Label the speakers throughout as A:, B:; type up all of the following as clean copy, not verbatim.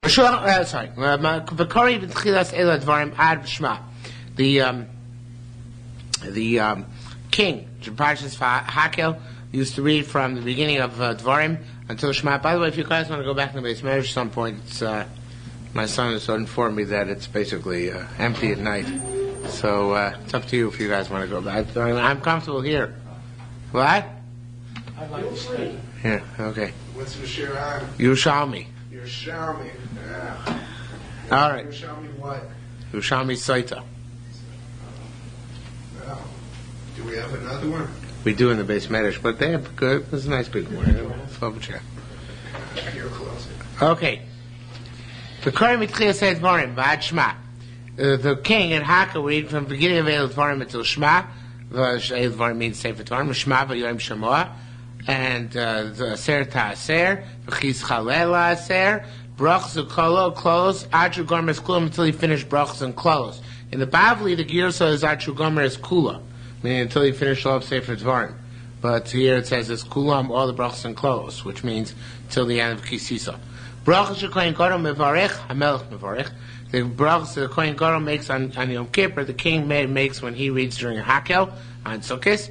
A: Sorry. V'kori v'tchilas ela dvarim ad shma. The king, Parshas Hakel, used to read from the beginning of Dvarim until Shema. By the way, if you guys want to go back to the base marriage at some point, it's, my son has informed me that it's basically empty at night. So it's up to you if you guys want to go back. I'm comfortable here. What?
B: I'd like to stay.
A: Yeah, okay.
B: What's the shiur?
A: Yerushalmi.
B: Yerushalmi. Yeah.
A: All right.
B: Yerushalmi what?
A: Yerushalmi Sotah.
B: Well, do we have another one?
A: We do in the base marriage, but they have good. It's a nice big one. Flip a chair.
B: You're close.
A: Okay. The king at Haka read from the beginning of El Dvarim until Shema. El Dvarim means Sefer Dvarim. Shema v'Yom Shemoah. And the Aser Ta'aser. V'chis Chalel Aser. Brachos Ukolo, Klolos. Atru Gomer is Kulam until he finished Brachos and Klolos. In the Bavli, the Girsa is Atru Gomer is Kula. Meaning until he finished all of Sefer Dvarim. But here it says it's Kulam, all the Brachos and Klolos, which means till the end of Kisisa. Brachos Kohen Gadol Mevarech, HaMelech Mevarech. The brachos the Kohen Gadol makes on Yom Kippur, the king makes when he reads during Hakel on Sukkot.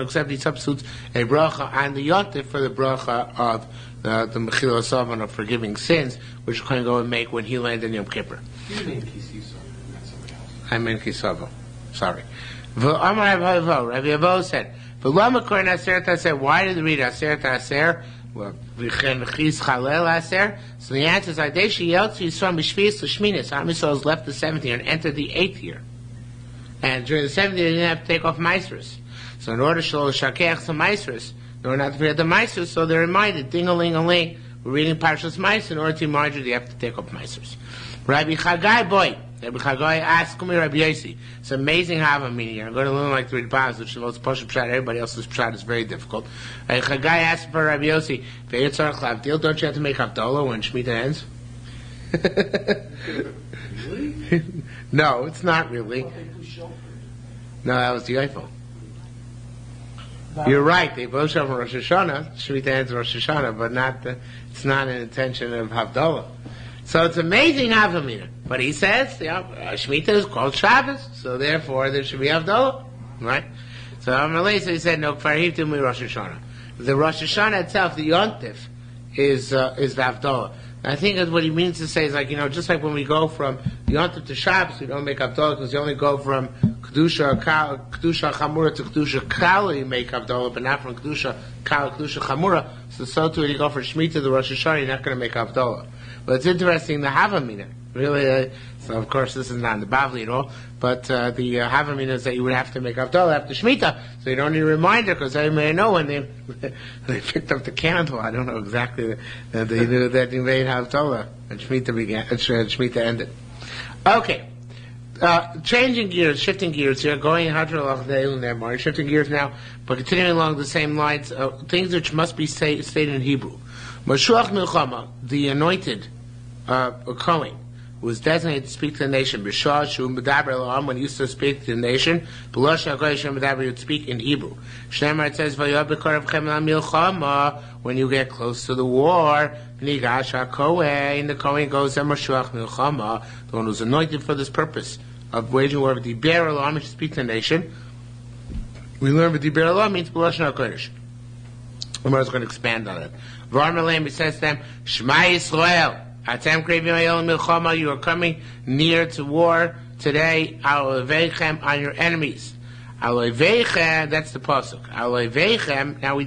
A: Except he substitutes a bracha on the Yontif for the bracha of the Mechila Savan of forgiving sins, which Kohen Gadol would make when he landed in Yom Kippur.
B: You mean Kisisa, not somebody else.
A: I meant Kisavo. Sorry. Rabbi Avo said, why did they read Aser Ta'aser? So the answer is, Aideshi Yeltzi Yisrael Mishvius L'Shminis. Am Yisrael left the 7th year and entered the 8th year. And during the 7th year, they didn't have to take off Maisrus. So in order to Shakeach some Maisrus, in order not to forget the Maisrus, so they're reminded, ding-a-ling-a-ling, we're reading Parshas Mais, in order to remind you, they have to take off Maisrus. Rabbi Chagai, boy, Rabbi Chagai asked me, Rabbi Yossi. It's amazing Hava meaning here. I'm going to learn like 3 pounds, which is the most Pasha Pshat. Everybody else's Pshat is very difficult. Rabbi Chagai asked for Rabbi Yossi, don't you have to make Havdalah when Shemitah ends?
B: Really?
A: No, it's not really. No, that was the iPhone. You're right. They both show from Rosh Hashanah. Shemitah ends Rosh Hashanah, but it's not an intention of Havdalah. So it's amazing Havamina. But he says, Shemitah is called Shabbos, so therefore there should be Havdalah, right? So Amalei, so he said, no, Kfarhiv to me Rosh Hashanah. The Rosh Hashanah itself, the Yontif, is the Havdalah. I think that what he means to say is like, just like when we go from Yontif to Shabbos, we don't make Havdalah because you only go from Kedusha Chamura to Kedusha Kala, you make Havdalah, but not from Kedusha Kala, Kedusha Chamura. So too, when you go for Shemitah, the Rosh Hashanah, you're not going to make Havdalah. But it's interesting, the Havamina. Really, so of course this is not in the Bavli at all, but the Havamina is that you would have to make Havdalah after Shemitah, so you don't need a reminder, because I may know when they picked up the candle, I don't know exactly that they knew that they made Havdalah, and Shemitah ended. Okay. Changing gears, shifting gears here, shifting gears now, but continuing along the same lines, things which must be stated in Hebrew. Mashuach Milchama, the anointed Kohen, who was designated to speak to the nation, B'shah Shu Medaber Elam, when he used to speak to the nation, B'losh HaGoy Shem Medaber, he would speak in Hebrew. Shneimar, it says, V'yob B'koravchem Elam Milchama, when you get close to the war, Nigash HaKohen, the Kohen goes, Mashuach Milchama, the one who's anointed for this purpose of waging war, V'diber Elam, to speak to the nation. We learn V'diber Elam means B'losh HaKodesh. Umar is going to expand on it. Varmalem, he says to them, Shema Yisrael, Atem Krevim Milchama, you are coming near to war today, Aloveichem, on your enemies. Aloveichem, that's the pasuk. Aloveichem, now we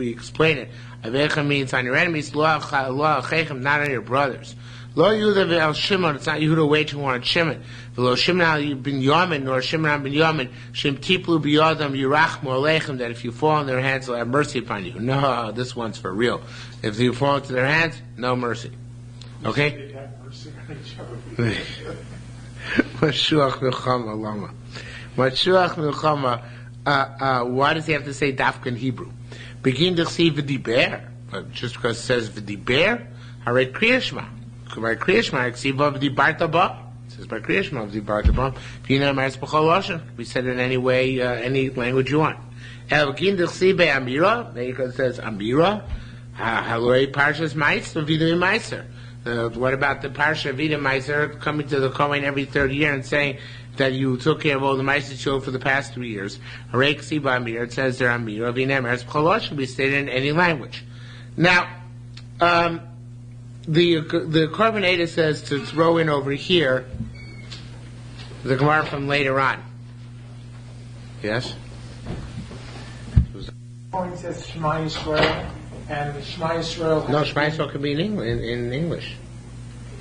A: explain it. Aloveichem means on your enemies, Lo Achechem, not on your brothers. Lo Yehuda v'el Shimon, it's not Yehuda waging war on Shimon. V'lo Shimon al Binyamin, nor Shimon al Binyamin, Shem tiplu biyadam yirachmu aleichem, that if you fall in their hands, they'll have mercy upon you. No, this one's for real. If you fall into their hands, no mercy. Okay? Mashuach milchama lama. Mashuach milchama, why does he have to say dafka in Hebrew? Begin to see v'diber, just because it says v'diber, haret kriyashma. By Kriyashma, Ksiva v'dibarta ba. It says by Kriyashma v'dibarta ba. Pina maris b'chol lashon. We said it any way, any language you want. El gin d'chsi be amira. There it says amira. Haloi Parshas Meiser, Vida Meiser. What about the Parsha Vida Meiser coming to the Kohen every third year and saying that you took care of all the Meiser children for the past 3 years? Harek Siba Amir, it says there Amir, Avinemer, Cholosh should be stated in any language. Now, the Korban Eda says to throw in over here the Gemara from later on. Yes?
C: It says Shema Yisrael, and Shema Yisrael.
A: No, Shema Yisrael could be in English.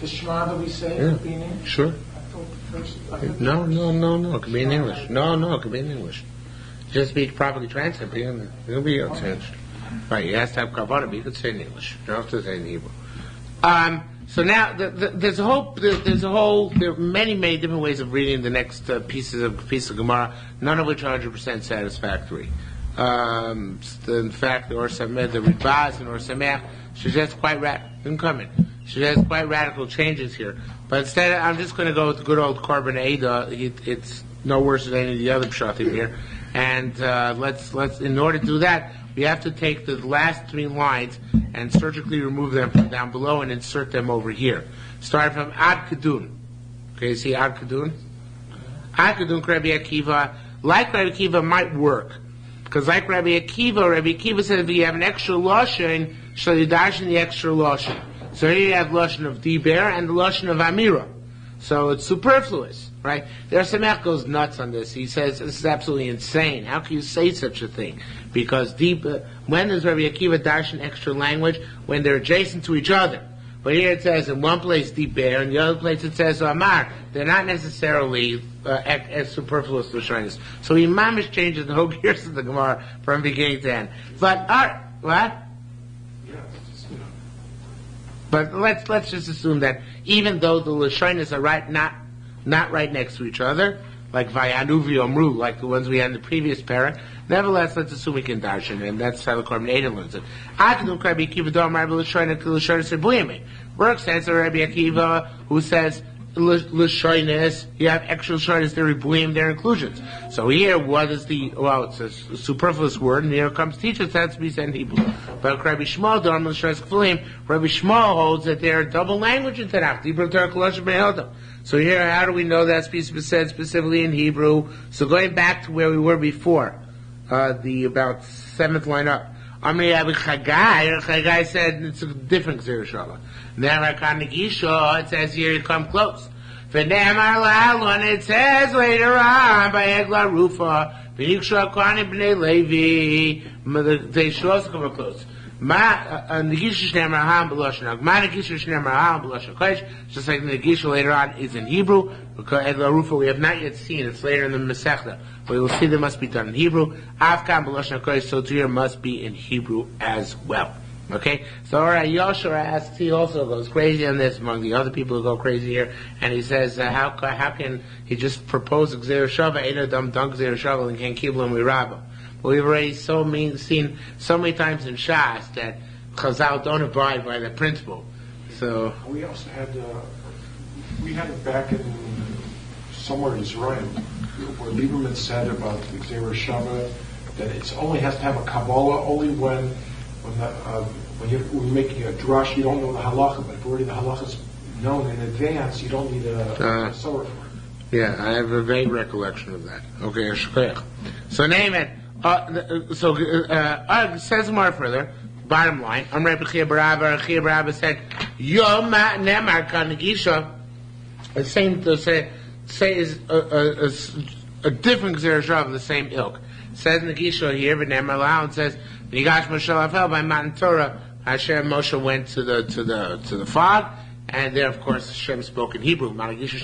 C: The Shema that we say
A: Yeah.
C: could be in English.
A: Sure.
C: I thought the first. I thought
A: No, it could be in English. No, it could be in English. Just be properly translated. It'll be changed. Right, you have to have kavanah, but you could say in English. You don't have to say in Hebrew. So now there's a whole. There are many different ways of reading the next piece of Gemara, none of which are 100% satisfactory. In fact, the Or Samed, the Ribaz and Or Sameach suggest quite radical changes here. But instead, I'm just going to go with the good old Korban Eda. It's no worse than any of the other pshatim here. And let's in order to do that, we have to take the last 3 lines and surgically remove them from down below and insert them over here. Starting from Ad Kedun. Okay, you see Ad Kedun? Ad Kedun, Rabbi Akiva, like Rabbi Akiva, might work. Because like Rabbi Akiva said, if you have an extra lashon, shall you dash in the extra lashon. So here you have lashon of diber and the lashon of amira. So it's superfluous, right? The Sameach goes nuts on this. He says this is absolutely insane. How can you say such a thing? Because when does Rabbi Akiva dash in extra language? When they're adjacent to each other. But here it says in one place diber, and the other place it says amar. They're not necessarily as superfluous to shyness. So he mamish changes the whole gears of the Gemara from beginning to end. But what? But let's just assume that even though the lashonis are not right next to each other, like Vayanuvi Omru, like the ones we had in the previous parak, nevertheless, let's assume we can darshan, and that's how the Korban Eda learns it. Work says Rabbi Akiva, who says Lashonis, you have extra Lashonis, they're Ribuyim, they're inclusions. So here, what is it's a superfluous word, and here comes teachers, that's to be said in Hebrew. But Rabbi Shmuel, Rabbi Shmuel holds that they're double language in Tanakh. So here, how do we know that's said specifically in Hebrew? So going back to where we were before, the about 7th line up. Chagai said it's a different Yerushalmi. It says here you come close. And it says later on by Egla Rufa, they should also come close. Just like the Negisha later on is in Hebrew, because Egla Rufa we have not yet seen, it's later in the Masechta, but we will see they must be done in Hebrew. Avkan B'Lashon HaKodesh, so here must be in Hebrew as well. Okay? So alright, Yoshua asks, he also goes crazy on this among the other people who go crazy here, and he says, how can he just propose Gzeir Shava, Eino Dam Dunk Gzeir Shava, and can't keep Lum Wirabah? But we've already seen so many times in Shas that Chazal don't abide by the principle. So
D: we also had it back in somewhere in Israel where Lieberman said about the Gzeir Shava that it only has to have a Kabbalah only when you're making a drush, you don't know the halacha, but if already the halacha is known in advance, you don't need a sorah for it.
A: Yeah, I have a vague recollection of that. Okay, so name it. Says more further. Bottom line, Rabbi Chia Barabba said, Yom Nemar Kanagisha. The same to say is a different Gzeir of the same ilk. Says Nagisha here, but Nemar Lao, and says Nigash Moshe Lafel by Matan Torah. Hashem Moshe went to the fog, and there, of course, Hashem spoke in Hebrew. None of this is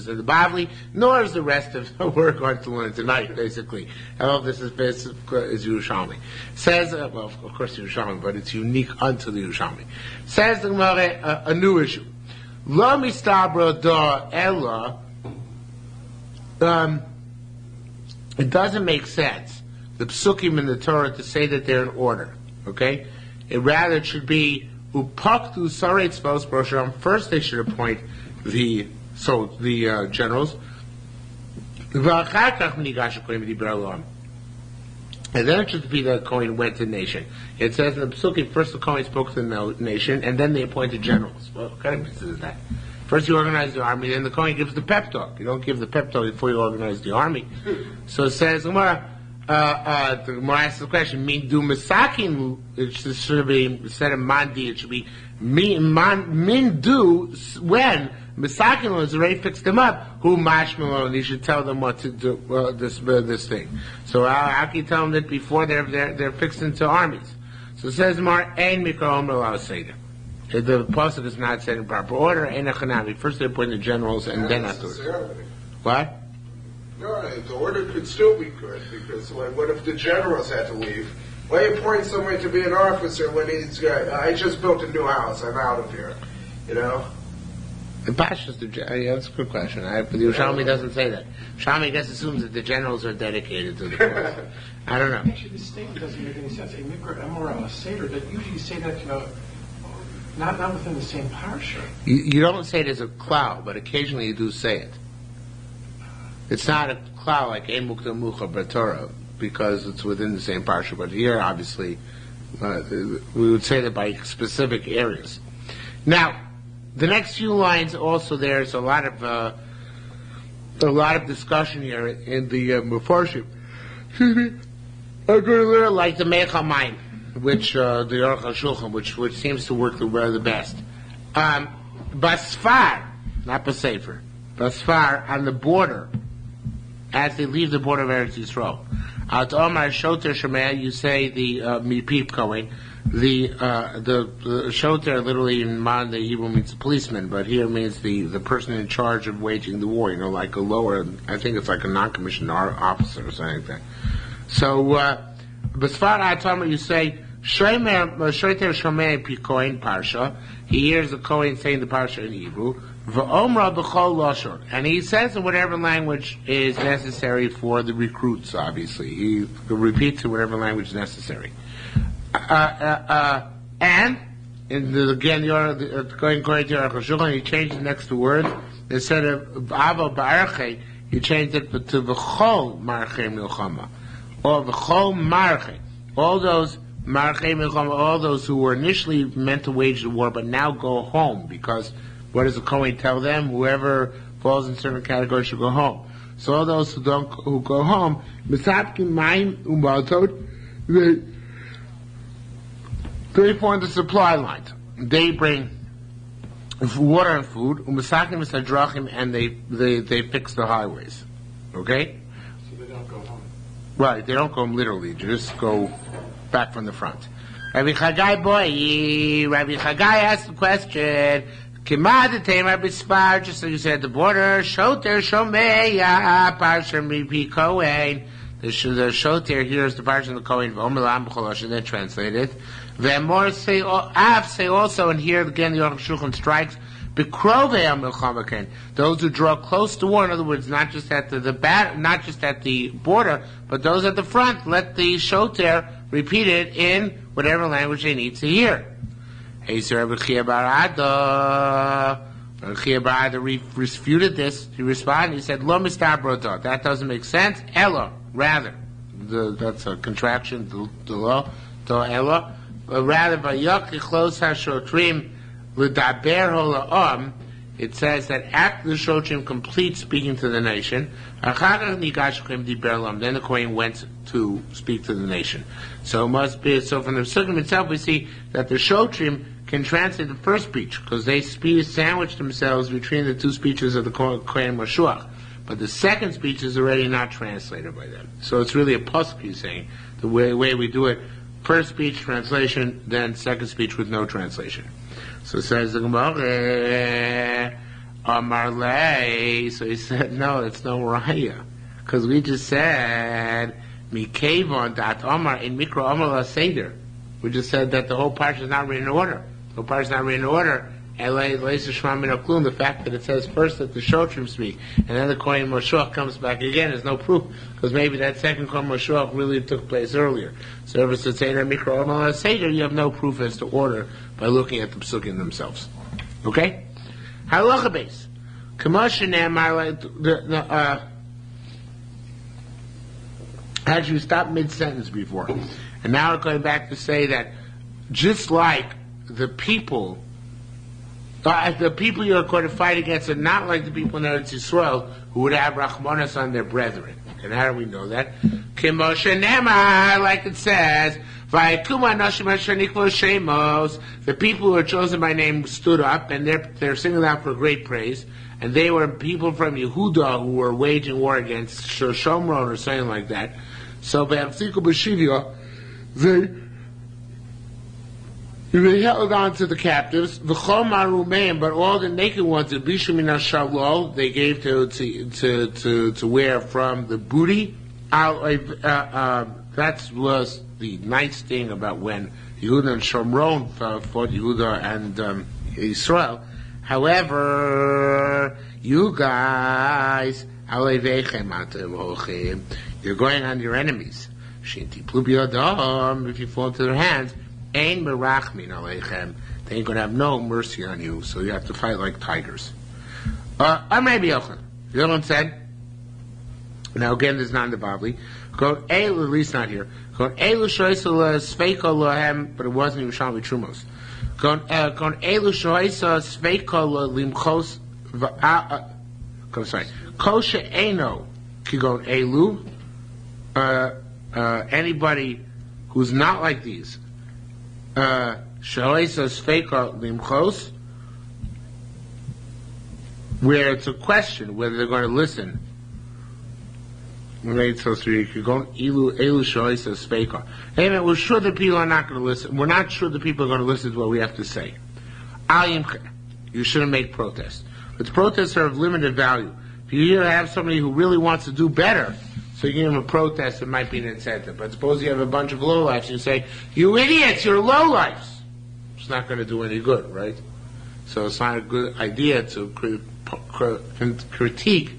A: in the Bavli, nor is the rest of what we're going to learn tonight, basically. All of this is Yerushalmi. Says, well, of course Yerushalmi, but it's unique unto the Yerushalmi. Says the Gemara, a new issue. Lo mistabra da ella. It doesn't make sense, the psukim in the Torah, to say that they're in order. Okay? It should be upaktu saretz vos brosham. First, they should appoint the generals. And then it should be the Kohen went to the nation. It says in the Pesukim, first the Kohen spoke to the nation, and then they appointed generals. Well, what kind of business is that? First you organize the army, then the Kohen gives the pep talk. You don't give the pep talk before you organize the army. So it says, the Gemara asks the question, Min du Misakin, it should be, instead of Mandi, it should be Min du, when Misakin has already fixed them up, who mashmalon, you should tell them what to do, this thing. So how can you tell them that before they're fixed into armies? So it says, Mar, Ein Mikra Omer Lao Seder. The pasuk is not said in proper order. Ein Achanami. First they appoint the generals, and then afterwards. What?
B: No, the order could still be good, because what if the generals had to leave? Why appoint someone to be an officer when he's I just built a new house, I'm out of here, you know?
A: The Pashas, that's a good question. But the Yerushalmi doesn't say that. Yerushalmi, I guess, assumes that the generals are dedicated to the cause. I don't know.
D: Actually, this statement doesn't make any sense. A mikra emor a seder, that usually you say that, not within the same parsha.
A: You don't say it as a cloud, but occasionally you do say it. It's not a cloud like Ein Mukta Mucha B'Torah, because it's within the same parsha. But here, obviously, we would say that by specific areas. Now, the next few lines also, there's a lot of discussion here in the Mefarshim. I'm going to learn like the Meichal Mayim, which the Aruch HaShulchan, which seems to work the best. Basfar, not Basefer, Basfar on the border, as they leave the border of Eretz Yisrael. At Omar Shoter Shemeh, you say the Mipip Kohen. The Shoter literally in Man, the Hebrew means a policeman, but here means the person in charge of waging the war. Like a lower, I think it's like a non-commissioned officer or something like that. So, Basfar Atama, you say Shoter Shemeh Pi Kohen Parsha. He hears the Kohen saying the Parsha in Hebrew. V'omra b'chol lashon, and he says in whatever language is necessary for the recruits. Obviously, he repeats in whatever language is necessary. And again, going to Aruch HaShulchan, he changed the next two words. Instead of avo ba'arche, he changed it to v'chol marchei milchama, or v'chol marchei. All those marchei milchama, all those who were initially meant to wage the war, but now go home because. What does the Kohen tell them? Whoever falls in certain categories should go home. So all those who go home, they form the supply lines. They bring water and food, and they fix the highways. Okay?
D: So they don't go home.
A: Right, they don't go home literally. They just go back from the front. Rabbi Chagai asked the question. Just like you said, the border, Shoter Shomeya, Parsha Mipi Kohen. The Shoter hears the Parsha of the Kohen, V'omelam B'cholosh, and then translated. V'emor say also, and here again the Aruch HaShulchan strikes, B'krovei HaMilchama, those who draw close to war, in other words, not just at not just at the border, but those at the front, let the Shoter repeat it in whatever language they need to hear. Rabbi Chia Bar Ada refuted this. He responded. He said, "Lo mistar broda." That doesn't make sense. Elo, rather, that's a contraction. The lo to elo, rather by yakichlos hashotrim l'daber holaam. It says that after the shotrim complete speaking to the nation, then the Kohen went to speak to the nation. So it must be. So from the Sukkim itself, we see that the shotrim can translate the first speech because they sandwich themselves between the two speeches of the Kohen Mashuach. But the second speech is already not translated by them. So it's really a pasuk, he's saying, the way we do it. First speech, translation, then second speech with no translation. So it says the Gemara, Amarle. So he said, no, it's no raya. Because we just said, Mikevon dat Amar in Mikra Amar la Seder. We just said that the whole parsha is not written in order. The whole parsha is not written in order. The fact that it says first that the Shotrim speak, and then the Kohen Moshuach comes back again is no proof, because maybe that second Kohen Moshuach really took place earlier. So if it's a Seder Mikra Omal Seder, you have no proof as to order by looking at the Psukim themselves. Okay? Halacha base. Actually, we stopped mid-sentence before. And now we're going back to say that just like the people you're going to fight against are not like the people in Eretz Yisrael who would have Rachmanas on their brethren. And how do we know that? Kimoshe Nemar, like it says, the people who are chosen by name stood up, and they're singing out for great praise. And they were people from Yehuda who were waging war against Shomron or something like that. So Be'afziku B'Shivya, they held on to the captives. V'chol Marumeim, but all the naked ones, the Bishumina Shalol, they gave to wear from the booty. That was the nice thing about when Yehuda and Shomron fought Yehuda and Israel. However, you guys, you're going on your enemies. If you fall into their hands, they ain't going to have no mercy on you, so you have to fight like tigers. Or maybe Yochanan. Yochanan said, now again, this is not in the Bavli, at least not here, but it wasn't Yerushalmi Trumos. Anybody who's not like these, where it's a question whether they're going to listen. We're sure that people are not going to listen. We're not sure that people are going to listen to what we have to say. You shouldn't make protests. But protests are of limited value. If you have somebody who really wants to do better, so you give him a protest, it might be an incentive. But suppose you have a bunch of lowlifes and you say, you idiots, you're lowlifes. It's not going to do any good, right? So it's not a good idea to critique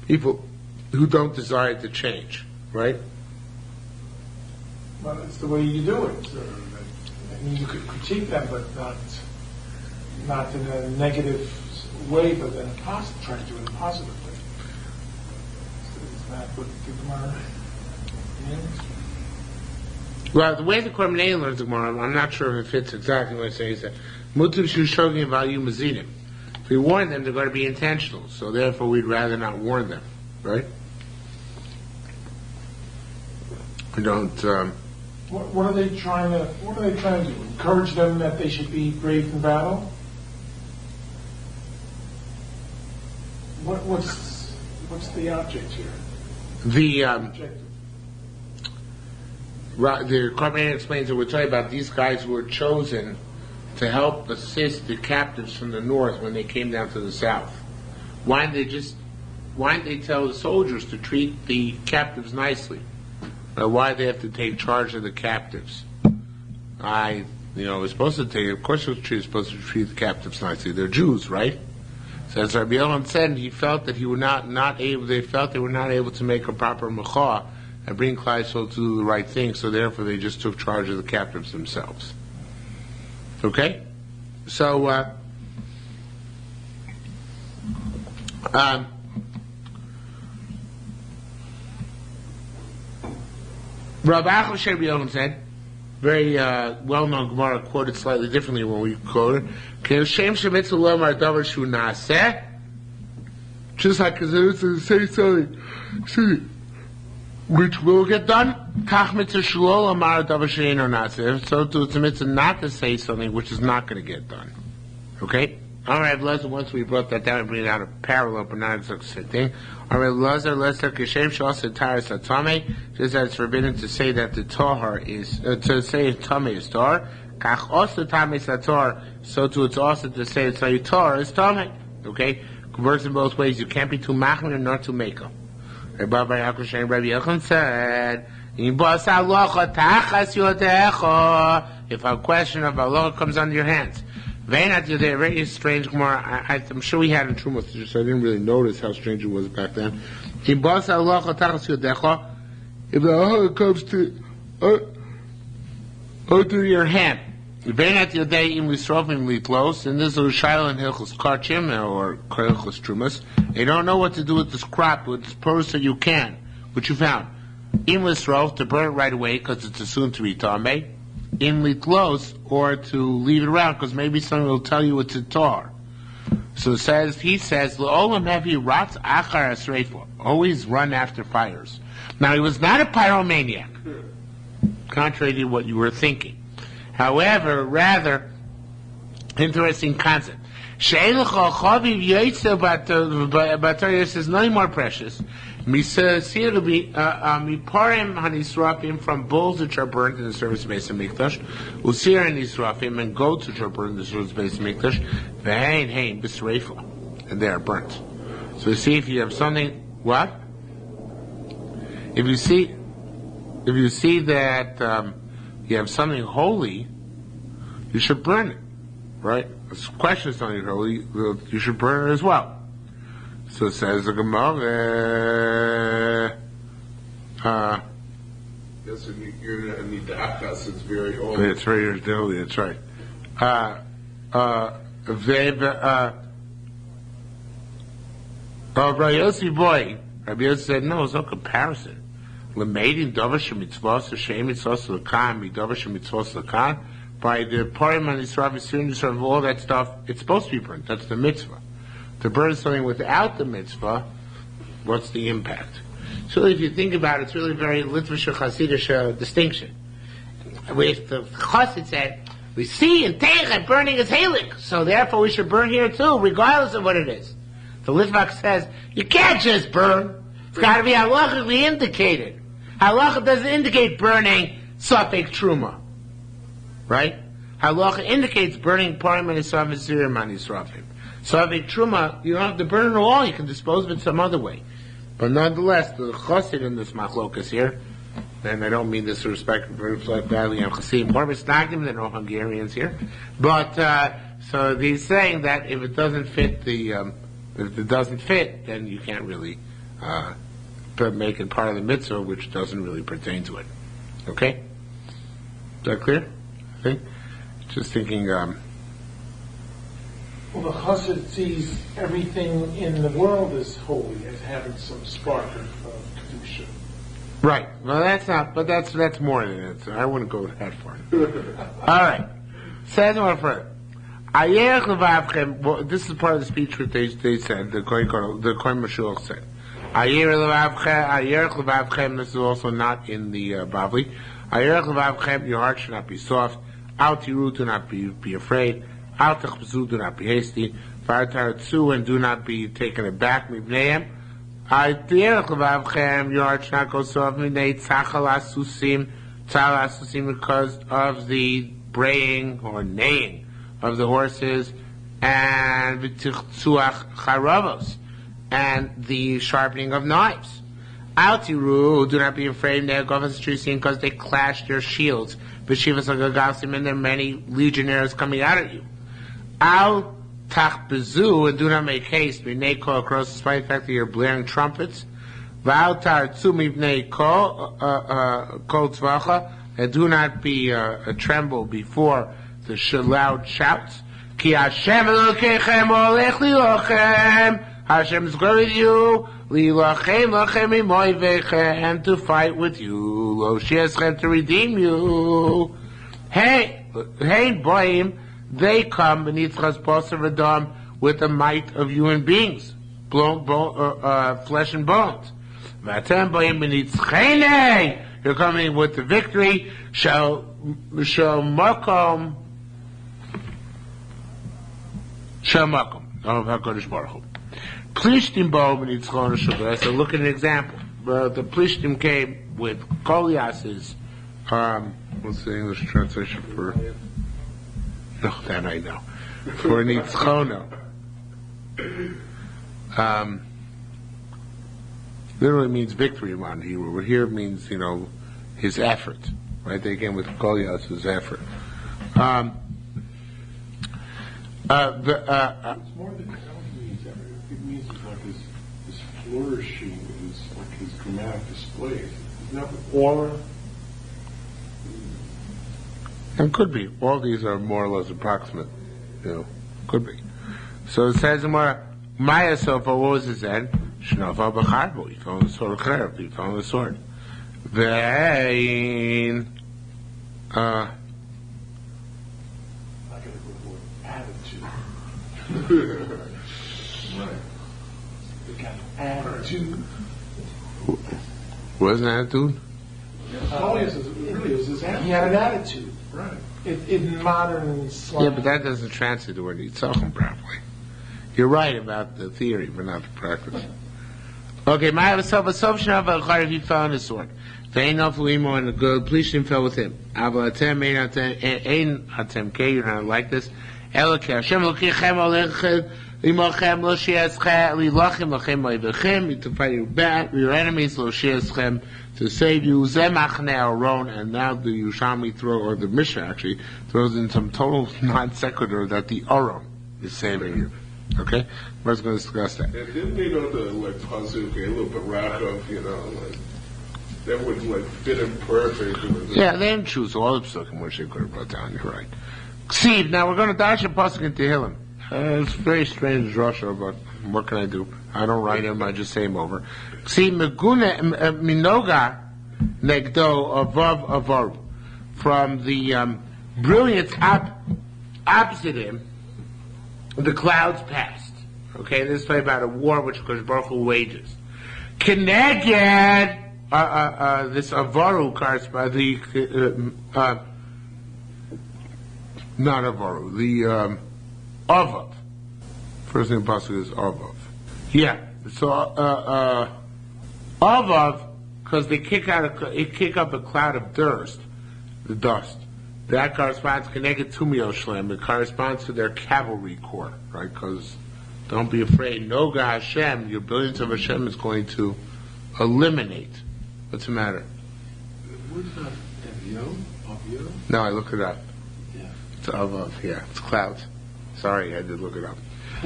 A: people who don't desire to change, right?
C: Well, it's the way you do it. I mean, you could critique them, but not in a negative way, but in a positive, try to do it in a positive way. Is that what the Gemara means?
A: Well, the way the Korbanei learns the Gemara, I'm not sure if it fits exactly what it says. That Mutiv Shushogim Vayu Mazinim. If we warn them, they're going to be intentional. So therefore, we'd rather not warn them, right? We don't.
C: What are they trying to do? Encourage them that they should be brave in battle? What's the object here?
A: The Korbanei explains that we're talking about these guys who were chosen to help assist the captives from the north when they came down to the south. Why didn't they tell the soldiers to treat the captives nicely? Why they have to take charge of the captives? We're supposed to take. Of course, we're supposed to treat the captives nicely. They're Jews, right? So as Rabbi Yochanan said, he felt that he were not able. They felt they were not able to make a proper mecha and bring Klal Yisrael to do the right thing. So therefore, they just took charge of the captives themselves. Okay, so. Rabbi Achosher Yochanan said, very well-known Gemara, quoted slightly differently when we quoted, just like it's to say something which will get done, so it's a mitzvah not to say something which is not going to get done. Okay? Alright, Lazar, once we brought that down and bring it out of parallel, but not exactly the same thing. Alright, Lazar, Kishem, Shos, and Taras, Atame, just as it's forbidden to say that the Tahar is, to say Tame is Tahar, Kach also Tame is Tahar, so too it's also to say it's Tahar is Tame. Okay? It works in both ways. You can't be too machmir nor too meko. Rabbi Yochanan said, if a question of Allah comes under your hands, very strange Gemara. I'm sure we had in Trumos, so I didn't really notice how strange it was back then. If the Allah comes to under your hand, and this is Shaila and Hilchos Karchim or Hilchos Trumas. They don't know what to do with this crop, with this produce that you can, which you found. in Lisrof, to burn it right away because it's assumed to be Tameh, in Litlos, or to leave it around because maybe someone will tell you it's a tar. So he says, L'olam hevi ratz achar asreifo, always run after fires. Now, he was not a pyromaniac, contrary to what you were thinking. However, rather, interesting concept. She'en l'chol chaviv yoytze b'atar is nothing more precious. It'll be miparim hanisrafim, from bulls which are burnt in the service of Beis Hamikdash, usir hanisrafim, and goats which are burnt in the service of Beis Hamikdash, v'hein b'sreifa, and they are burnt. So you see, if you have something, what? If you see that you have something holy, you should burn it, right? The question is something holy, you should burn it as well. So it says the Gemara.
B: Yes, you're going to need the akas. It's very old.
A: It's very holy. That's right. Rabbi Yossi boy. Rabbi Yossi said, no, there's no comparison. L'meidin davar shemitzvos l'shem mitzvos l'kan midavar shemitzvos l'kan. By the parim and Yisrael, all that stuff, it's supposed to be burnt. That's the mitzvah. To burn something without the mitzvah, what's the impact? So if you think about it, it's really very Litvish Hasidish distinction. With the Chassid said, we see in Teichet burning is halik, so therefore we should burn here too, regardless of what it is. The Litvak says, you can't just burn. It's got to be halachically indicated. Halacha doesn't indicate burning Safek Truma. Right? Halacha indicates burning Parim and Yisrael and Zirim and Yisrafim. So Safek Truma, you don't have to burn it all, you can dispose of it some other way. But nonetheless, the Chassid in this machlokas here, and I don't mean this to respect very badly, I'm Chassidim Horvitz Nagdim, there are no Hungarians here, but, so he's saying that if it doesn't fit then you can't really, make it part of the mitzvah, which doesn't really pertain to it. Okay? Is that clear? Okay? Just thinking,
C: Well, the Chassid sees everything in the world as holy, as having some spark of kedusha.
A: right. Well, that's not, but that's more than it. So I wouldn't go that far. All right. Says more further. Well, this is part of the speech that they said, the Kohen Mashiach said. This is also not in the Bavli. Your heart should not be soft. Al tiru, do not be afraid. Al tachbzu, do not be hasty. V'artaratzu, and do not be taken aback. Mibneim. Your heart should not go soft. Mibnei tzachal asusim, because of the braying or neighing of the horses, and v'tichzuach charavos, and the sharpening of knives. Al tiru, do not be afraid. Because they clashed their shields. B'shivas hagagasim, and there are many legionnaires coming out at you. Al tachbezu, and do not make haste. B'nei kol across, despite the fact that you're blaring trumpets. V'al tartzu mibnei kol tzvacha, and do not be tremble before the loud shouts. Ki Hashem Elokechem olech lilochem. Hashem is going with you. Lilochem lochem imoivechem, to fight with you. Lo sheeschem, to redeem you. Hey, boim, they come beneath Chazbos Adam with the might of human beings, flesh and bones. Vatem boim beneath Chene, you're coming with the victory. Shall makom. Shamakum of HaKadosh Baruch Hu. Plishtim bo v'nitzchon Shabbos. So look at an example. The Plishtim came with Goliath's. What's the English translation for? No, that I know. For Nitzchono. Literally means victory in Hebrew. But here it means, his effort. Right? They came with Goliath's effort.
D: It's more than it means. It means like his flourishing is like his dramatic display. Isn't that
A: Or and could be. All these are more or less approximate. Could be. So it says in Maya Sofa, what was his end? Shnofa B'charbo. He fell on the sword of Cherub. He fell on the sword. Vein.
C: I got a good word. Attitude.
D: Right.
C: They got attitude.
A: What's an attitude?
C: Oh, yes, it really is his attitude. He had an attitude.
D: Right.
C: In modern slang.
A: Yeah, but that doesn't translate the word yitzachim properly. You're right about the theory, but not the practice. Okay, my assumption of a he fell on his sword. Vein of Limo and the good pleasing fell with him. Ava atem ein atem ke, you're not like this. Elokeh Hashem lokechem olechem imochem lo sheeschem lilachem lachem loivechem to fight your enemies lo sheeschem to save you. Zemachne Aron, and now the Yerushalmi or the Mishnah actually throws in some total non sequitur that the Aron is saving you. Okay, we're going to discuss that.
B: And didn't they know the pasuk a little barachov, that would fit him perfect?
A: Yeah, they didn't choose all the psukim which they could have brought down. You're right. Ksiv. Now we're going to dash a pasuk in Tehillim. It's very strange drasha, but what can I do? I don't write them. I just say them over. Ksiv megune minoga negdo avav avaru, from the brilliance opposite him. The clouds passed. Okay, this is about a war which Baruch Hu wages. Keneged, this avaru corresponds the not avaru, the avav. First name possible is avav. Yeah, so avav, because they kick up a cloud of dust, the dust. That corresponds connected to Miyoshlem. It corresponds to their cavalry corps, right? Because don't be afraid. Noga Hashem, your brilliance of Hashem is going to eliminate. What's the matter?
D: What's that? Avyo?
A: No, I looked it up.
D: Yeah.
A: It's Avav, yeah. It's clouds. Sorry, I did look it up.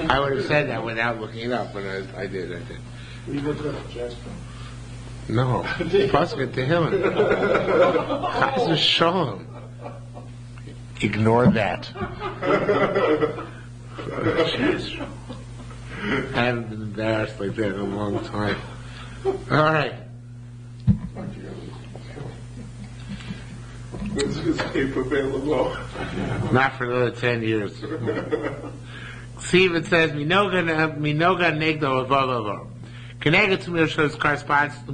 A: I would have said that without looking it up, but I did.
C: We looked it up, Jasper.
A: No. Pasuk Tehillim. Chas v'sholom. Ignore that. I haven't been embarrassed like that in a long time. All right.
B: When's this tape available?
A: Not for another 10 years. See if it says, Minoga negdo avav. Connected to Mishra's corresponds to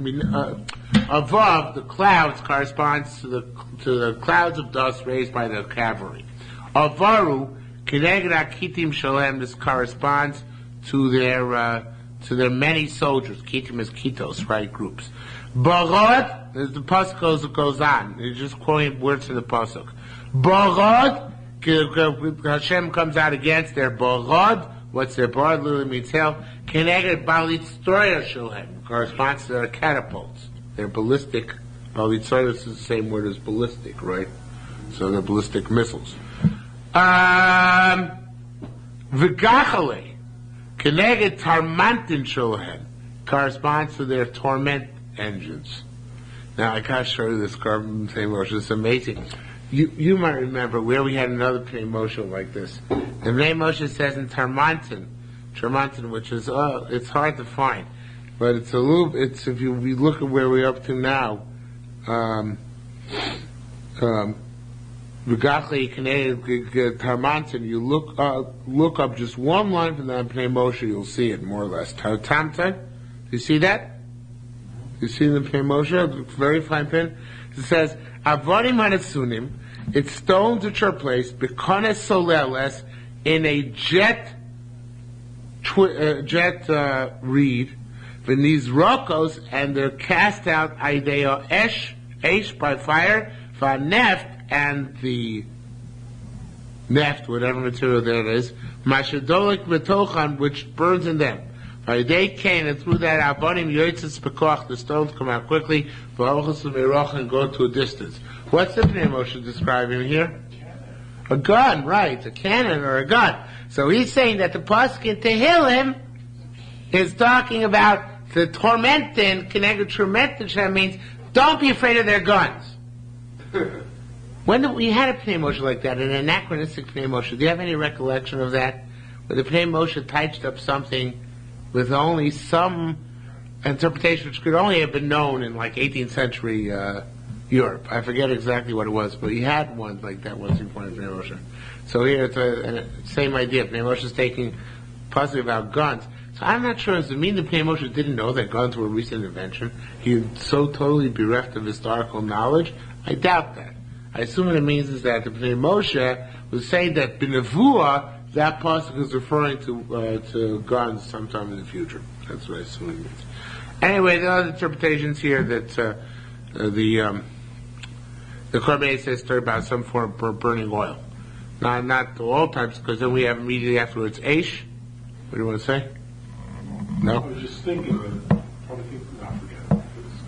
A: above the clouds corresponds to the clouds of dust raised by the cavalry. Avaru connected akitim shalem. This corresponds to their many soldiers. Kitim is kitos, right? Groups. Barod, the pasuk goes on. You're just quoting words from the pasuk. Barod, Hashem comes out against their barod. What's their barod? Literally means hell. Connected balitzroya shalem corresponds to their catapults. They're ballistic. Balitzroya is the same word as ballistic, right? So they're ballistic missiles. V'gachale, connected tarmantin shalem corresponds to their torment engines. Now I gotta show you this carbon Pnei Moshe. It's amazing. You might remember where we had another Pnei Moshe like this. The Pnei Moshe says in Tarmantin, which is it's hard to find, but it's a little. It's if you look at where we're up to now. Tarmantin. You look up just one line from that Pnei Moshe, you'll see it more or less. Tartamta. You see that? You see the Pnei Moshe, very fine pen. It says, "Avodim hanetzunim." It's stones which are placed bekones soleles in a jet reed. V'niz rokos, and they're cast out ideo esh by fire. V'neft, and the neft, whatever material that is, mashadolik betochan, which burns in them. They came, and through that abonim yoitzes bekoch, the stones come out quickly, and go to a distance. What's the Pnei Moshe describing here? A gun, right? A cannon or a gun. So he's saying that the pasuk in Tehillim is talking about the tormenting, connected tormenting. That means don't be afraid of their guns. We had a Pnei Moshe like that, an anachronistic Pnei Moshe. Do you have any recollection of that? Where the Pnei Moshe typed up something with only some interpretation which could only have been known in like 18th century Europe. I forget exactly what it was, but he had one like that once in front of Bnei Moshe. So here it's the same idea. Bnei Moshe is taking possibly about guns. So I'm not sure. Does it mean that Bnei Moshe didn't know that guns were a recent invention? He was so totally bereft of historical knowledge? I doubt that. I assume what it means is that the Bnei Moshe was saying that B'Nevuah, that pasuk is referring to guns sometime in the future. That's what I assume it means. Anyway, there are other interpretations here that the Korban says about some form of burning oil. Not all types, because then we have immediately afterwards Aish. What do you want to say? No?
D: I was just thinking that, probably think, no, forget it. It's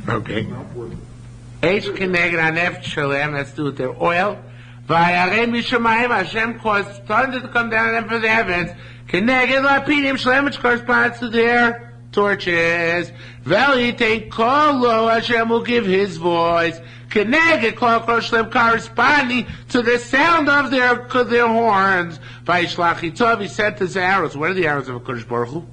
D: good.
A: Okay.
D: Not worth it.
A: Eish keneged haneft shalem, that's to do with their oil. Vayarei mishamayim, Hashem caused thunder to come down on them for the heavens. Keneged lapidim shalem, which corresponds to their torches. V'yitain kolo, Hashem will give His voice. Keneged kol shalem, corresponding to the sound of their horns. Vayishlach Hitov, He sent His arrows. What are the arrows of HaKadosh Baruch Hu?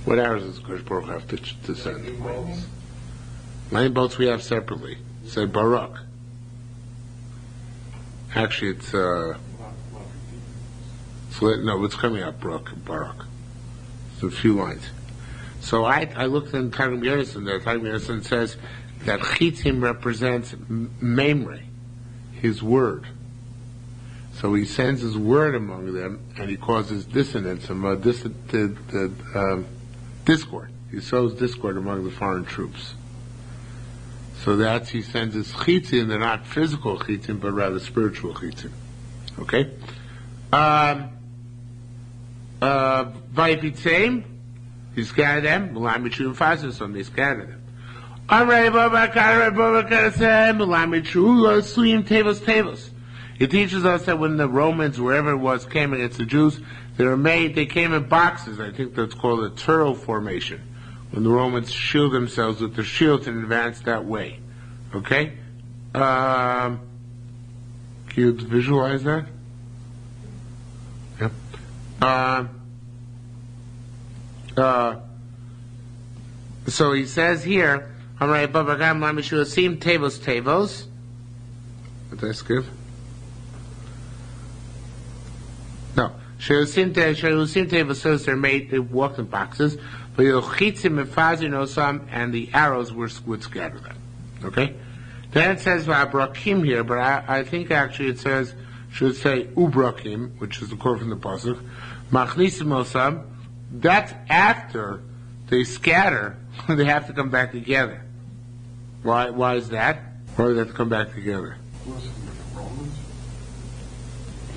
A: What arrows does HaKadosh Baruch Hu have to send? Lightning bolts we have separately. Say Barak. Actually, it's it's coming up Barak. It's a few lines. So I looked in Targum Yerushalmi. The Targum Yerushalmi says that Chitim represents Memre, His word. So He sends His word among them, and He causes dissonance, discord. He sows discord among the foreign troops. So that's He sends His chitim. They're not physical chitim, but rather spiritual chitim. Okay? Vayipitzim, He scattered them. Mulam Mitru Fasim, He scattered them. It teaches us that when the Romans, wherever it was, came against the Jews, they came in boxes. I think that's called a turtle formation. When the Romans shield themselves with their shields and advance that way. Okay? Can you visualize that? Yep. So he says here, Tavos. What did I skip? No. Shehusim Tavos says they walked in boxes. And the arrows would scatter them. Okay? Then it says Vabrakim here, but I think actually it should say Ubrakim, which is the quote from the pasuk. Machnisim osam. That's after they scatter. They have to come back together. Why is that? Why do they have to come back together?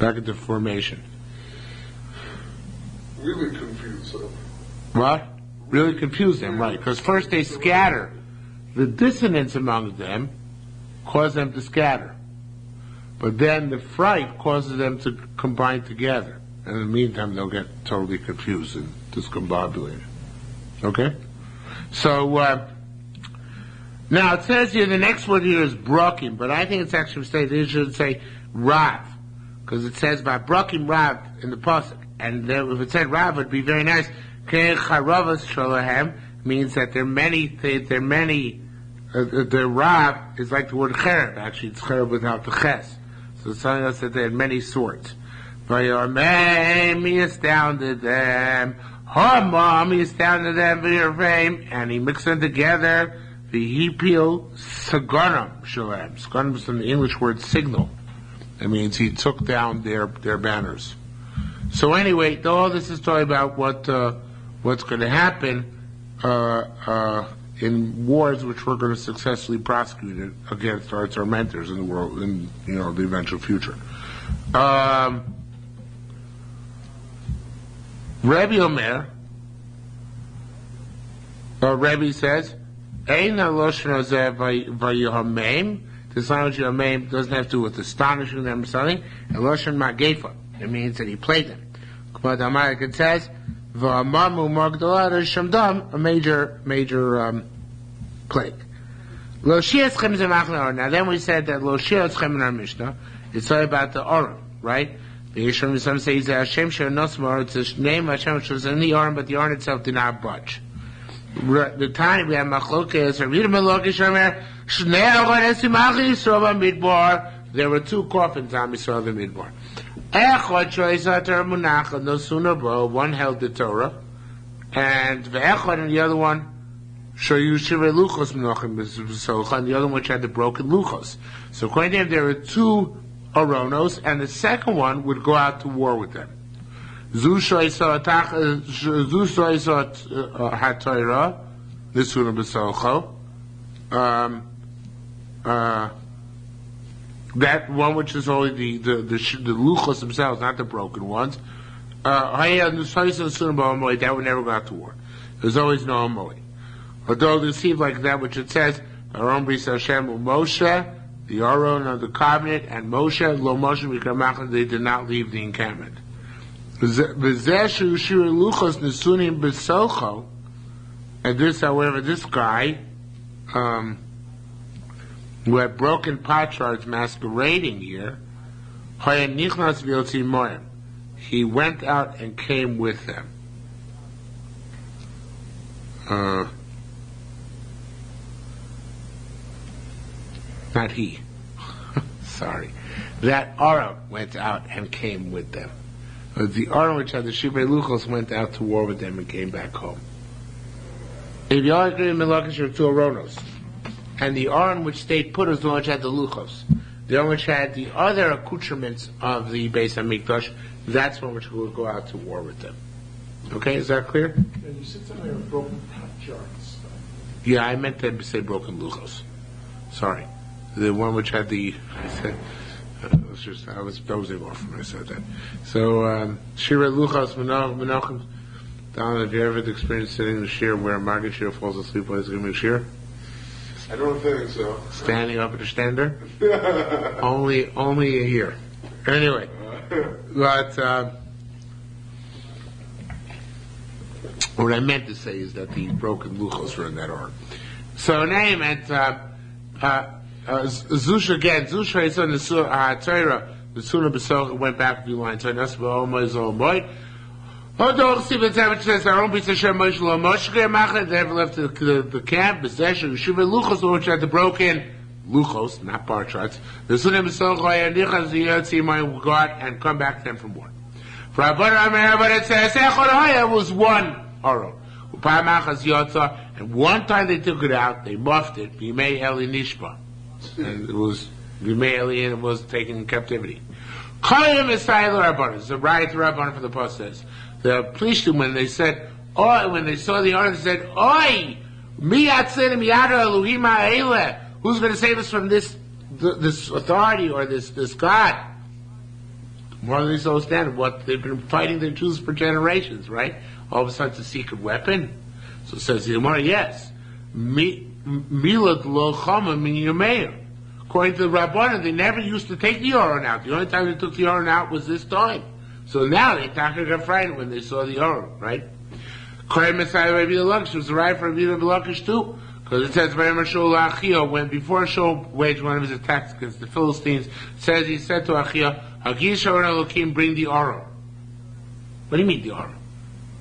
A: Back into formation.
B: Really confused them.
A: What? Really confuse them, right? Because first they scatter. The dissonance among them causes them to scatter. But then the fright causes them to combine together. And in the meantime, they'll get totally confused and discombobulated. Okay? So, now it says here, the next word here is brokim, but I think it's actually it should say rav. Because it says by brokim rav in the pasuk. And if it said rav, it would be very nice. Means that there are many. The rav is like the word cherub. Actually, it's cherub without the ches. So it's telling us that there are many sorts. He astounded them. He astounded them for your fame, and he mixed them together. The hipil sagonam shalem. Sagonam is from the English word signal. That means he took down their banners. So anyway, all this is talking about what's going to happen in wars which we're going to successfully prosecute against our tormentors in the world, in the eventual future. Rebbe Omer, Rebbe says, "Ein haloshon hazeh vayihamim." This language Yamim doesn't have to do with astonishing them or something. And loshon magefa, it means that he played them. But it says, "V'amamu magdalah shamdam," a major plague. Lo shiaschem zemachna. Now then we said that lo shiaschem in our Mishnah. It's all about the Orim, right? The Yerushalmi Sotah says that Hashem Shor Nosmar, it's a name of Hashem which was in the Aron, but the Aron itself did not budge. The time we have Machlokes, there were two coffins on Yisrael the Midbar. One held the Torah, and the other one, and the other one which had the broken luchos. So according to him, there were two Aronos, and the second one would go out to war with them. Zushoy saw HaTorah, this one b'Socho. That one which is only the luchos themselves, not the broken ones. That would never go out to war. There's always no Amoli. Although they seem like that which it says, Aaron Bris Hashem Moshe, the Aron of the covenant, and Moshe, Lo Moshe Mikamach, they did not leave the encampment. And this, however, this guy, who had broken potsherds masquerading here, he went out and came with them. Not he. Sorry. That Aron went out and came with them. The Aron which had the Shivei Luchos went out to war with them and came back home. If you all agree in Melakish are two Aronos. And the Aron which stayed put was the one which had the Luchos. The one which had the other accoutrements of the Beis HaMikdash, that's one which would go out to war with them. Okay, is that clear?
C: And you said something about broken potsherds.
A: Yeah, I meant to say broken Luchos. Sorry. The one which had the, I said, I was dozing off when I said that. So, Shira Luchos Menachem, Don, have you ever experienced sitting in the shiur where a Margaret shiur falls asleep while he's giving a shiur?
B: I don't think so.
A: Standing up at the stander? only a year. Anyway, but what I meant to say is that the broken luchos were in that order. So now he meant Zusha again. Zusha is on the Torah. The Sunnah B'Soch went back a few lines. So that's all my boy. Although see what says, our own piece of Shem Moshe Lo Moshe Machad, they never left the camp. B'Sesher Yeshiva Luchos, which had the broken luchos, not bar charts. The Sunnah B'Soch Nichas Yotzi go out and come back to them from war. For Abba Amar, but it says Echad was one Aron. Upamachas Yotza, and one time they took it out, they muffed it. Bimei Eli Nishba, and it was Bimei Eli, and it was taken in captivity. Kalim Esayel Rabbanon. It's a riot to Rabbanon for the post says. The Plishtim, when they said, "Oh," when they saw the order, they said, "Oi, mi atzin miyada Elohim ha'eleh." Who's going to save us from this authority or this God? More than they so stand, what they've been fighting the Jews for generations, right? All of a sudden, it's a secret weapon. So it says the Gemara, yes, milat lo chama min yameir. According to the Rabbanan, they never used to take the Aron out. The only time they took the Aron out was this time. So now they got frightened when they saw the Aron, right? Kohen Messiah Rabbi Lakish was the right for Rabbi Lakish too, because it says when before Shaul waged one of his attacks against the Philistines, it says he said to Achia, "Hagish Aron Elokim, bring the Aron." What do you mean the Aron?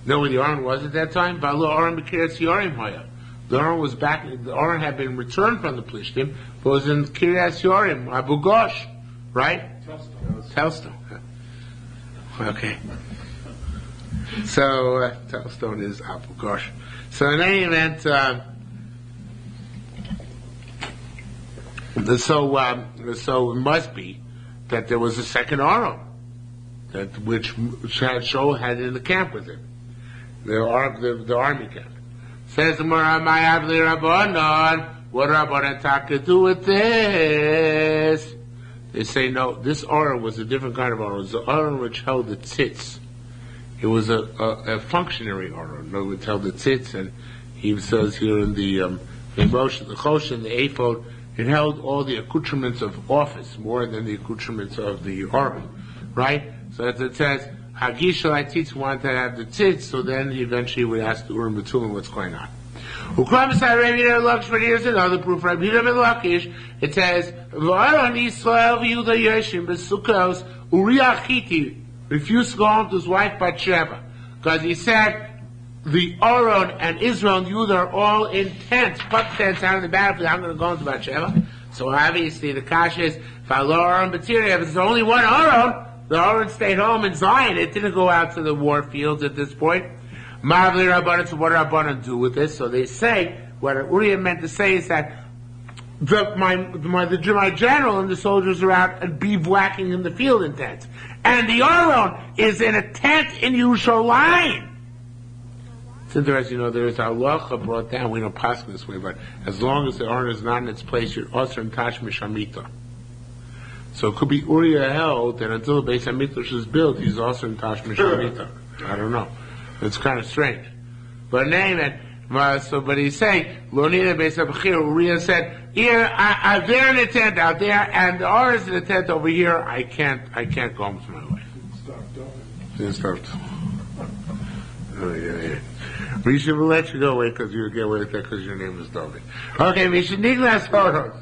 A: Know where the Aron was at that time? Balu Aron b'Kiryat Yorim Haya. The Aron was back. The Aron had been returned from the Plishtim, but was in Kiryat Yorim, Abu Ghosh, right? Telstone. Okay. So, Telstone is Abu Ghosh. So in any event, so it must be that there was a second Aron, which Shaul had in the camp with him, the army camp. Says the Gemara, "My Avli Rabbanon, what Rabbanon Taka do with this?" They say no. This Aron was a different kind of Aron. It was the Aron which held the tzitz. It was a functionary Aron. No, which held the tzitz, and he says here in the Moshe, the Choshen, the ephod, it held all the accoutrements of office more than the accoutrements of the Aron, right? So as it says, Hagish Shalai Tzitz wanted to have the tzitz, so then he eventually would ask the Urim B'Tulim what's going on. Here's another proof. Rabbi Lakish. It says, "V'Aaron Yisrael v'Yehuda Yoshim b'Sukkos Uriah Chiti refused to go home to his wife Bathsheba because he said the Aaron and Israel and Judah are all in tents, put tents out on the battlefield. I'm going to go into Bathsheba. So obviously the kasha is, if there's only one Aaron, the Aaron stayed home in Zion. It didn't go out to the war fields at this point. Ma'avli Rabbanan, so what do Rabbanan do with this? So they say, what Uriah meant to say is that my general and the soldiers are out and bivouacking in the field in tents. And the Aaron is in a tent in Yerushalmi. It's interesting, there is halacha brought down, we don't pass this way, but as long as the Aaron is not in its place, you're also in Tash Mishamita. So it could be Uriah held that until the Beis HaMikdash is built, he's also in Tash Mishamita. I don't know. It's kind of strange. But name it. But he's saying, Lonina Beis HaBechir, Uriah said, here, they're in a tent out there, and the Aaron is in a tent over here. I can't go home to my wife. Didn't start. Oh, yeah. We should let you go away because you get away with that because your name is David. Okay, we should need last photos.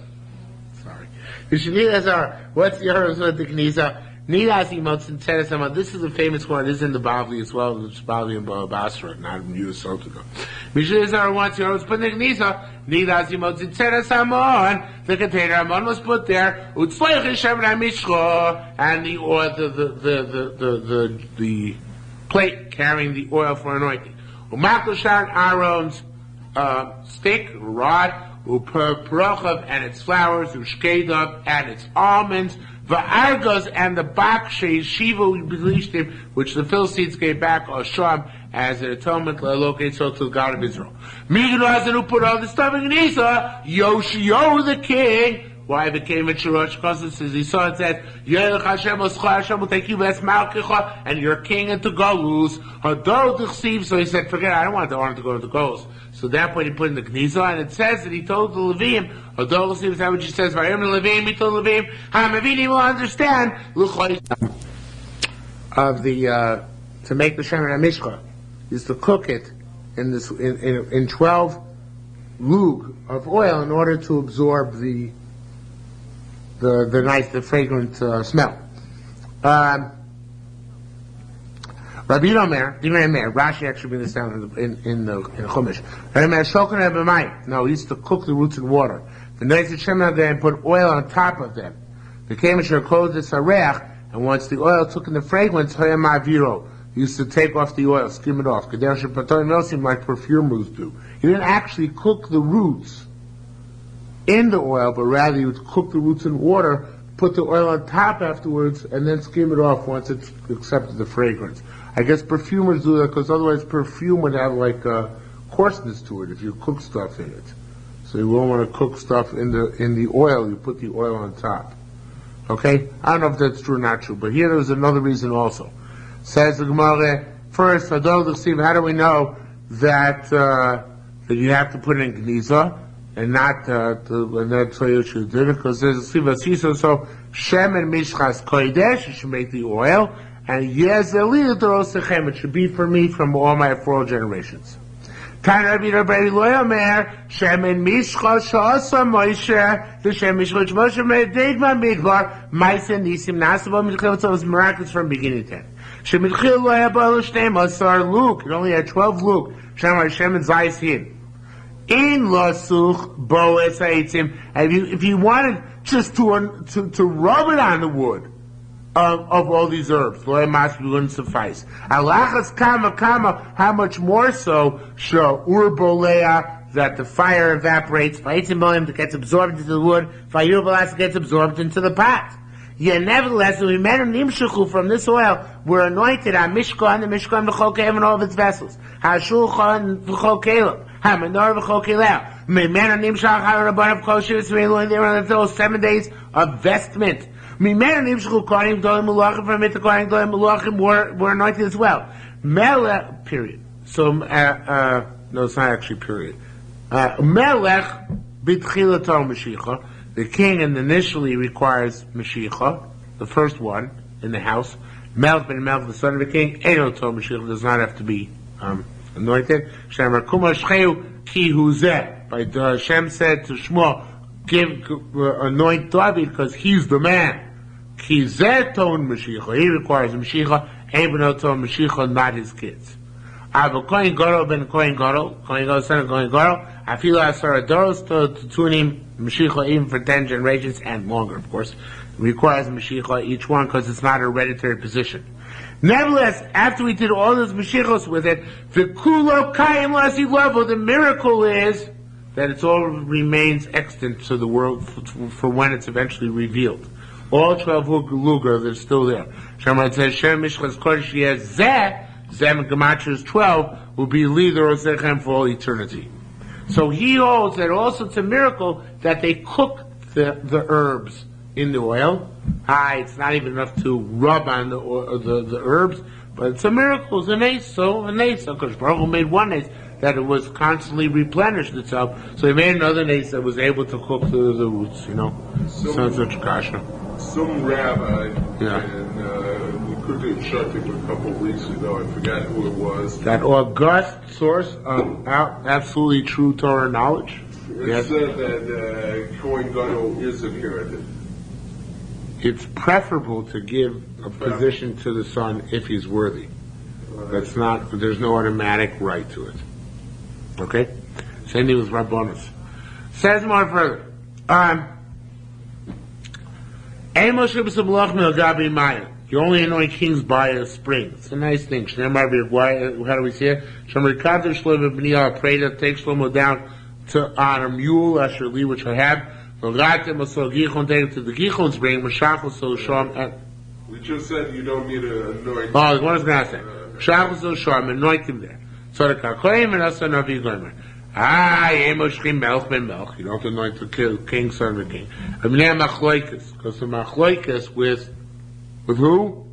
A: Sorry. We should need last what's the Aaron with the Knisa? This is a famous one. This is in the Bavli as well. It's Bavli and Basra, not in Yerushalmi Sotah. Mishizar wants your put the Knisa. Nidas Imotz Tzeres Hamon. The container Hamon was put there. Utzloich Hashem Mishcho, and the oil, the plate carrying the oil for anointing. Umakoshan Aaron's stick, rod, U'Perachav and its flowers, U'Shkedav and its almonds, Va'argos and the Bakshe Shiva Bilishtim, which the Philistines gave back Asham as an atonement to the God of Israel. Migdal who put all the stuff in Nisa, Yoshio the king. Why became a Shirosh? Because it says he saw it said, Yerech Hashem Hashem will take you as Malkicha and your king into Golus. Hador D'chsiv. So he said, forget it, I don't want the Aaron to go to Golus. So at that point he put in the Kniza, and it says that he told the Levim, Hador D'chsiv, is that what he says? Vayim Levim, he told Levim, Hamavinim will understand of the to make the Shemen HaMishcha is to cook it in this in 12 lug of oil in order to absorb the nice, the fragrant smell. Rabbi Omer, Rashi actually brings this down in the Chumash. No, he used to cook the roots in water. The nice Shemen and put oil on top of them. The Kemisher closed the sarech, and once the oil took in the fragrance, Hayamaviro used to take off the oil, skim it off. Kadesh Patoim Nosim, like perfumers do. He didn't actually cook the roots in the oil, but rather you would cook the roots in water, put the oil on top afterwards, and then skim it off once it's accepted the fragrance. I guess perfumers do that because otherwise perfume would have like coarseness to it if you cook stuff in it. So you won't want to cook stuff in the oil. You put the oil on top. Okay, I don't know if that's true or not true, but here there's another reason also. Says the Gemara first. How do we know that you have to put it in Gniza? And not and that's why you should do it, because there's a Siva Sisa, so Shem and Mishchas Kodesh, you should make the oil, and Yezeli Dorosechem, it should be for me from for all generations. Tan Rabbi Rabbi Loyamer, Shem and Mishchas Shasa Moshe, the Shem Mishchas Moshe Me'edegma Midbar, Maisa Nisim Nasabo Midchil, so it was miraculous from beginning to end. Shem Midchil Loyabal Shtema, Asar Luke, it only had 12 Luke, Shem and Zayis Hin. In lasuch boes haitzim, if you wanted just to rub it on the wood of all these herbs, lo emas wouldn't suffice. Alachas kama, how much more so show urbolea that the fire evaporates. Haitzim boim that gets absorbed into the wood. Fayur balas gets absorbed into the pot. Yet nevertheless, we men nimshuchu from this oil were anointed on Mishkan, the Mishkan v'chol kelim and all of its vessels. Hashulchan v'chol kelim. Hamanor v'chol keleh. Men nimshach harabanav kol shivas v'eloin. They were on those 7 days of vestment. Men nimshuchu kohanim dolim malachim from it. The kohanim dolim malachim were anointed as well. Melech, period. So no, it's not actually period. Melech b'tchilato Mashiach. The king initially requires Mashiach, the first one in the house. Melech ben Melech, the son of the king, Einoto Mashiach, does not have to be anointed. Shemar Kuma Shcheu Ki Huzeh. By Hashem said to Shmuel, anoint David because he's the man. Ki zeh ton Mashiach. He requires a Mashiach. Eben ton Mashiach, not his kids. Ava Kohen Gadol ben Kohen Gadol, Kohen Gadol son of Kohen Gadol. Afila Asar Adoros to tunim Mashiach even for 10 generations and longer, of course. It requires Mashiach each one because it's not a hereditary position. Nevertheless, after we did all those Mashiachos with it, V'kulo Kayim Lasi Level, the miracle is that it all remains extant to the world for when it's eventually revealed. All 12 Lugar, they're still there. Shemar says, Shem Mishchas Kodesh Yez Zeh, Zem Gematra's 12, will be leader of Zechem for all eternity. So he holds that also it's a miracle that they cook the herbs in the oil. It's not even enough to rub on the herbs, but it's a miracle. It's an ace, because Baruch Hu made one ace that it was constantly replenished itself. So he made another ace that was able to cook the roots, Sounds such a kasha.
E: Some rabbi, and we could have shot him a couple of weeks ago, I forgot who it was.
A: That august source of absolutely true Torah knowledge.
E: It said that Kohen Gadol is inherited.
A: It's preferable to give a position to the son if he's worthy. That's not, there's no automatic right to it. Okay? Same thing with Rabbonos. Says more further. You only anoint kings by a spring. It's a nice thing. How do we see it? Pray to take Shlomo down on a mule, Asher which I have. Take it to the Gichon spring.
E: We just said you don't need to anoint.
A: Oh, what is going to say? Anoint him there. So the Kakoyim and Asa Navi Gomer. You don't anoint the king, son of the king. Because the machloikas with who?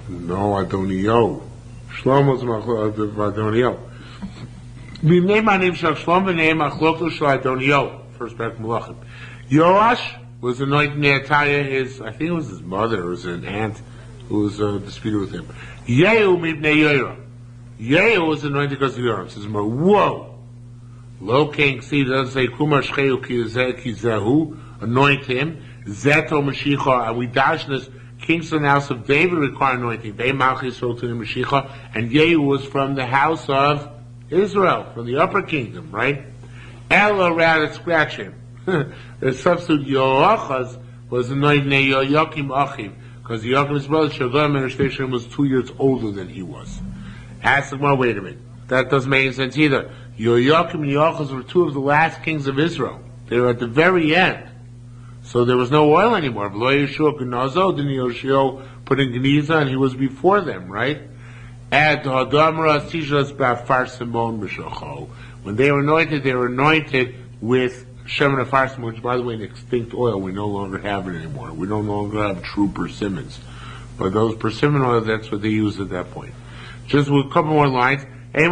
A: No, Adonio. Shlomo's Adonio. We name my name Shlomo, name Achloku Shal Adonio. First back Malachim. Yoash was anointed Neataya, I think it was his mother, or his aunt, who was disputed with him. Yehu mibnei Yoram. Yehu was anointed because of Yoram. Says, whoa! Lo king, see, it doesn't say, Kumar Shcheu Kizahu, anoint him. Zeto Mashiach, and we dash this, kings from the house of David require anointing. They Malchus wrote to the Mashiach, and Yehu was from the house of Israel, from the upper kingdom, right? Ella rather scratch him. The substitute Yoachaz was anointed Yoakim Achim, because Yoakim's brother Shagam and was 2 years older than he was. Ask him, well, wait a minute. That doesn't make any sense either. Yoakim and Yoachaz were two of the last kings of Israel. They were at the very end. So there was no oil anymore. V'lo Yeshua Gnazo, didn't Yoshio put in Gniza, and he was before them, right? When they were anointed with Shemin Afarsim, which, by the way, an extinct oil. We no longer have it anymore. We no longer have true persimmons. But those persimmon oil, that's what they used at that point. Just with a couple more lines. You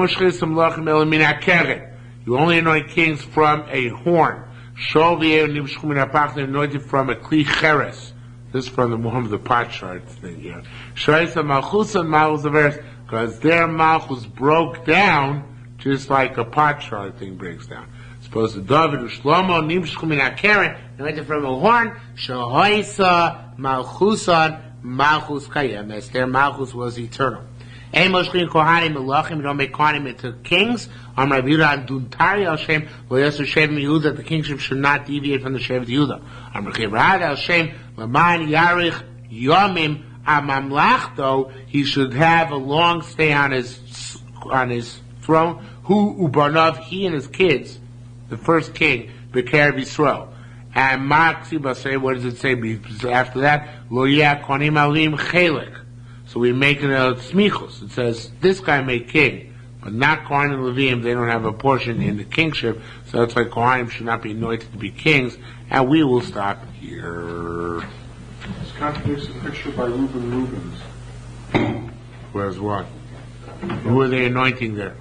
A: only anoint kings from a horn. Anointed from a kli cheres. This is from the Muhammad the Potshart thing here. Because their malchus broke down just like a potshart thing breaks down. Supposed to David Shlomo nimshchu min hakeren, anointed from a horn. Shehoisa malchusan malchus kayemes. Their malchus was eternal. Ein moshchin kohanim melachim. You don't make kohanim into kings. Amar Yehuda Duntari al Shem lo yasu Shem Yehuda. The kingship should not deviate from the Shem of Yehuda. Amar Chivrad al Shem l'man yarich yomim amamlachto. He should have a long stay on his throne. Who ubanav, he and his kids, the first king, Beker Yisrael. And Maxi Basay, what does it say after that? Lo yeh konim alim chelik. So we make it a smichus. It says, this guy made king, but not Kohanim and Levim, they don't have a portion in the kingship, so it's like Kohanim should not be anointed to be kings, and we will stop here.
D: This contradicts the picture by Reuben's.
A: Where's what? Who are they anointing there?